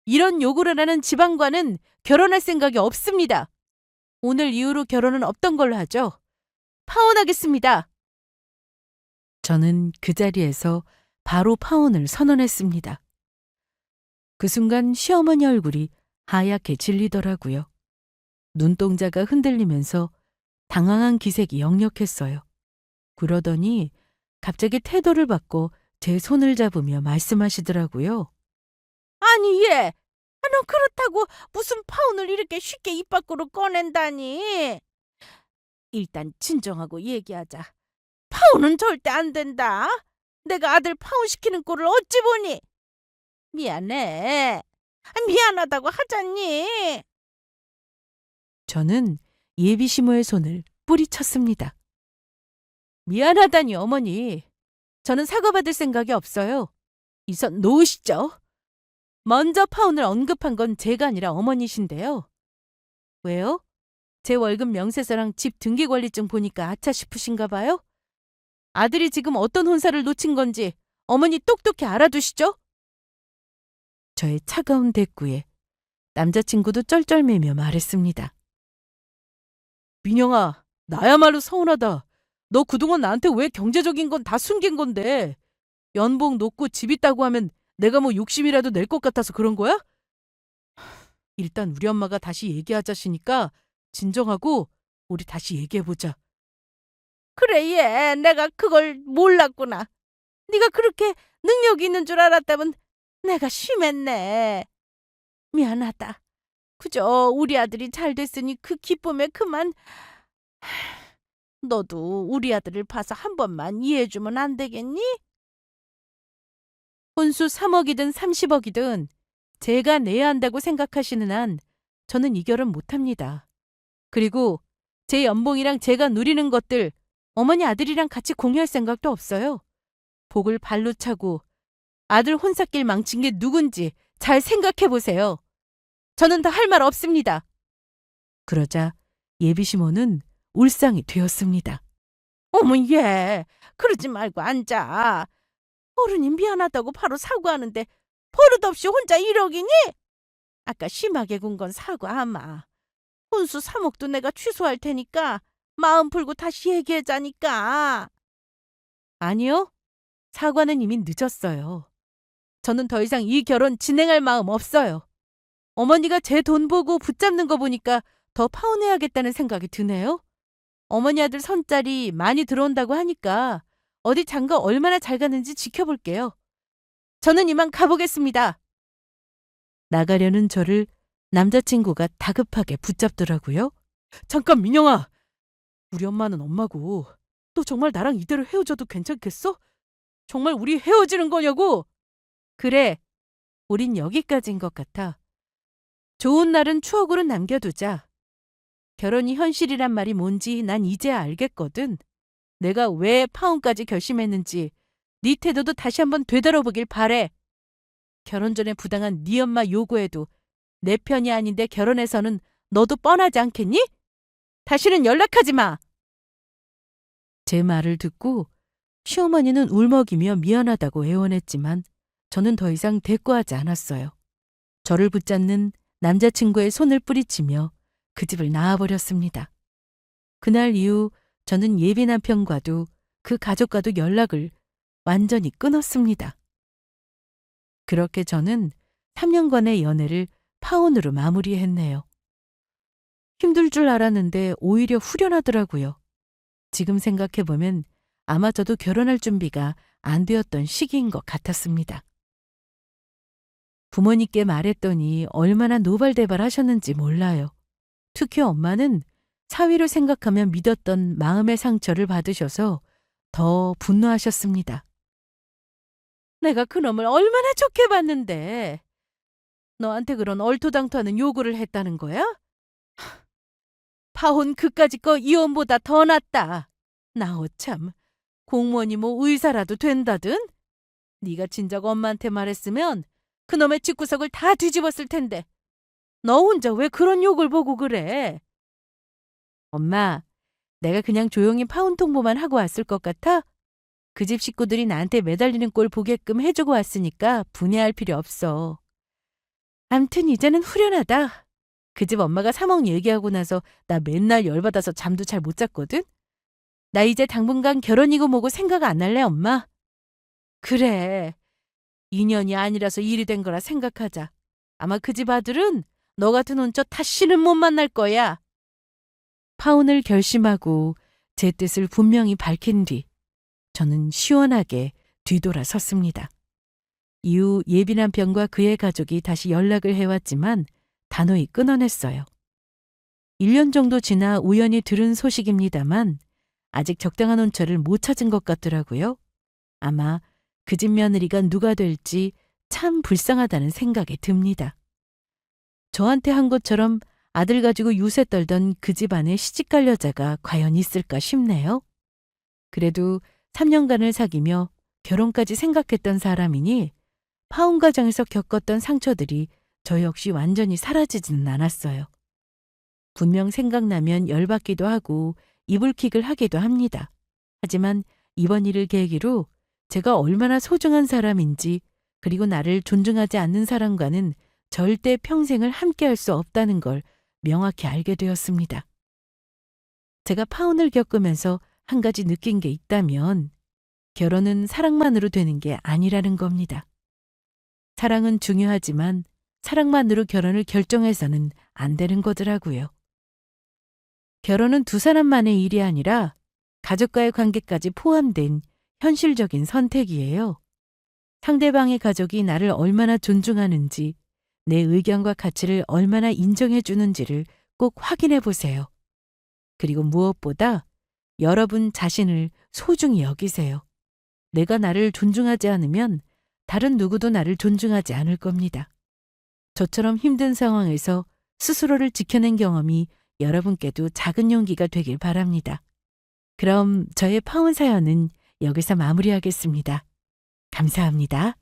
이런 요구를 하는 지방과는 결혼할 생각이 없습니다. 오늘 이후로 결혼은 없던 걸로 하죠. 파혼하겠습니다. 저는 그 자리에서 바로 파혼을 선언했습니다. 그 순간 시어머니 얼굴이 하얗게 질리더라고요. 눈동자가 흔들리면서 당황한 기색이 역력했어요. 그러더니 갑자기 태도를 바꿔 제 손을 잡으며 말씀하시더라고요.
아니 얘, 너 그렇다고 무슨 파혼을 이렇게 쉽게 입 밖으로 꺼낸다니? 일단 진정하고 얘기하자. 파혼은 절대 안 된다. 내가 아들 파혼시키는 꼴을 어찌 보니? 미안해. 미안하다고 하잖니.
저는 예비 시모의 손을 뿌리쳤습니다. 미안하다니 어머니. 저는 사과받을 생각이 없어요. 이 손 놓으시죠. 먼저 파혼을 언급한 건 제가 아니라 어머니신데요. 왜요? 제 월급 명세서랑 집 등기관리증 보니까 아차 싶으신가 봐요? 아들이 지금 어떤 혼사를 놓친 건지 어머니 똑똑히 알아두시죠? 저의 차가운 대꾸에 남자친구도 쩔쩔매며 말했습니다. 민영아, 나야말로 서운하다. 너 그동안 나한테 왜 경제적인 건 다 숨긴 건데. 연봉 높고 집 있다고 하면 내가 뭐 욕심이라도 낼 것 같아서 그런 거야? 일단 우리 엄마가 다시 얘기하자시니까 진정하고 우리 다시 얘기해보자.
그래 얘, 내가 그걸 몰랐구나. 네가 그렇게 능력이 있는 줄 알았다면 내가 심했네. 미안하다. 그저 우리 아들이 잘 됐으니 그 기쁨에 그만. 너도 우리 아들을 봐서 한 번만 이해해주면 안 되겠니?
혼수 3억이든 30억이든 제가 내야 한다고 생각하시는 한 저는 이 결혼 못합니다. 그리고 제 연봉이랑 제가 누리는 것들 어머니 아들이랑 같이 공유할 생각도 없어요. 복을 발로 차고 아들 혼사길 망친 게 누군지 잘 생각해 보세요. 저는 더 할 말 없습니다. 그러자 예비 시모는 울상이 되었습니다.
어머 얘, 그러지 말고 앉아. 어른이 미안하다고 바로 사과하는데 버릇없이 혼자 1억이니? 아까 심하게 군 건 사과하마. 혼수 3억도 내가 취소할 테니까 마음 풀고 다시 얘기하자니까.
아니요. 사과는 이미 늦었어요. 저는 더 이상 이 결혼 진행할 마음 없어요. 어머니가 제 돈 보고 붙잡는 거 보니까 더 파혼해야겠다는 생각이 드네요. 어머니 아들 선짜리 많이 들어온다고 하니까 어디 장가 얼마나 잘 가는지 지켜볼게요. 저는 이만 가보겠습니다. 나가려는 저를 남자친구가 다급하게 붙잡더라고요. 잠깐 민영아. 우리 엄마는 엄마고 너 정말 나랑 이대로 헤어져도 괜찮겠어? 정말 우리 헤어지는 거냐고? 그래. 우린 여기까지인 것 같아. 좋은 날은 추억으로 남겨두자. 결혼이 현실이란 말이 뭔지 난 이제야 알겠거든. 내가 왜 파혼까지 결심했는지 네 태도도 다시 한번 되돌아보길 바래. 결혼 전에 부당한 네 엄마 요구에도 내 편이 아닌데 결혼해서는 너도 뻔하지 않겠니? 다시는 연락하지 마. 제 말을 듣고 시어머니는 울먹이며 미안하다고 애원했지만 저는 더 이상 대꾸하지 않았어요. 저를 붙잡는 남자친구의 손을 뿌리치며 그 집을 나와버렸습니다. 그날 이후 저는 예비 남편과도 그 가족과도 연락을 완전히 끊었습니다. 그렇게 저는 3년간의 연애를 파혼으로 마무리했네요. 힘들 줄 알았는데 오히려 후련하더라고요. 지금 생각해보면 아마 저도 결혼할 준비가 안 되었던 시기인 것 같았습니다. 부모님께 말했더니 얼마나 노발대발 하셨는지 몰라요. 특히 엄마는 사위를 생각하면 믿었던 마음의 상처를 받으셔서 더 분노하셨습니다. 내가 그놈을 얼마나 좋게 봤는데 너한테 그런 얼토당토하는 요구를 했다는 거야? 파혼 그까짓 거 이혼보다 더 낫다. 나 어참 공무원이 뭐 의사라도 된다든? 네가 진작 엄마한테 말했으면 그놈의 집구석을 다 뒤집었을 텐데 너 혼자 왜 그런 욕을 보고 그래? 엄마, 내가 그냥 조용히 파혼 통보만 하고 왔을 것 같아? 그 집 식구들이 나한테 매달리는 꼴 보게끔 해주고 왔으니까 분해할 필요 없어. 암튼 이제는 후련하다. 그 집 엄마가 3억 얘기하고 나서 나 맨날 열받아서 잠도 잘 못 잤거든? 나 이제 당분간 결혼이고 뭐고 생각 안 할래, 엄마? 그래. 인연이 아니라서 일이 된 거라 생각하자. 아마 그 집 아들은 너 같은 혼처 다시는 못 만날 거야. 파혼을 결심하고 제 뜻을 분명히 밝힌 뒤 저는 시원하게 뒤돌아섰습니다. 이후 예비 남편과 그의 가족이 다시 연락을 해왔지만 단호히 끊어냈어요. 1년 정도 지나 우연히 들은 소식입니다만 아직 적당한 혼처를 못 찾은 것 같더라고요. 아마 그 집 며느리가 누가 될지 참 불쌍하다는 생각이 듭니다. 저한테 한 것처럼 아들 가지고 유세 떨던 그 집안에 시집갈 여자가 과연 있을까 싶네요. 그래도 3년간을 사귀며 결혼까지 생각했던 사람이니 파혼 과정에서 겪었던 상처들이 저 역시 완전히 사라지지는 않았어요. 분명 생각나면 열받기도 하고 이불킥을 하기도 합니다. 하지만 이번 일을 계기로 제가 얼마나 소중한 사람인지 그리고 나를 존중하지 않는 사람과는 절대 평생을 함께할 수 없다는 걸 명확히 알게 되었습니다. 제가 파혼을 겪으면서 한 가지 느낀 게 있다면 결혼은 사랑만으로 되는 게 아니라는 겁니다. 사랑은 중요하지만 사랑만으로 결혼을 결정해서는 안 되는 거더라고요. 결혼은 두 사람만의 일이 아니라 가족과의 관계까지 포함된 현실적인 선택이에요. 상대방의 가족이 나를 얼마나 존중하는지, 내 의견과 가치를 얼마나 인정해 주는지를 꼭 확인해 보세요. 그리고 무엇보다 여러분 자신을 소중히 여기세요. 내가 나를 존중하지 않으면 다른 누구도 나를 존중하지 않을 겁니다. 저처럼 힘든 상황에서 스스로를 지켜낸 경험이 여러분께도 작은 용기가 되길 바랍니다. 그럼 저의 파혼 사연은 여기서 마무리하겠습니다. 감사합니다.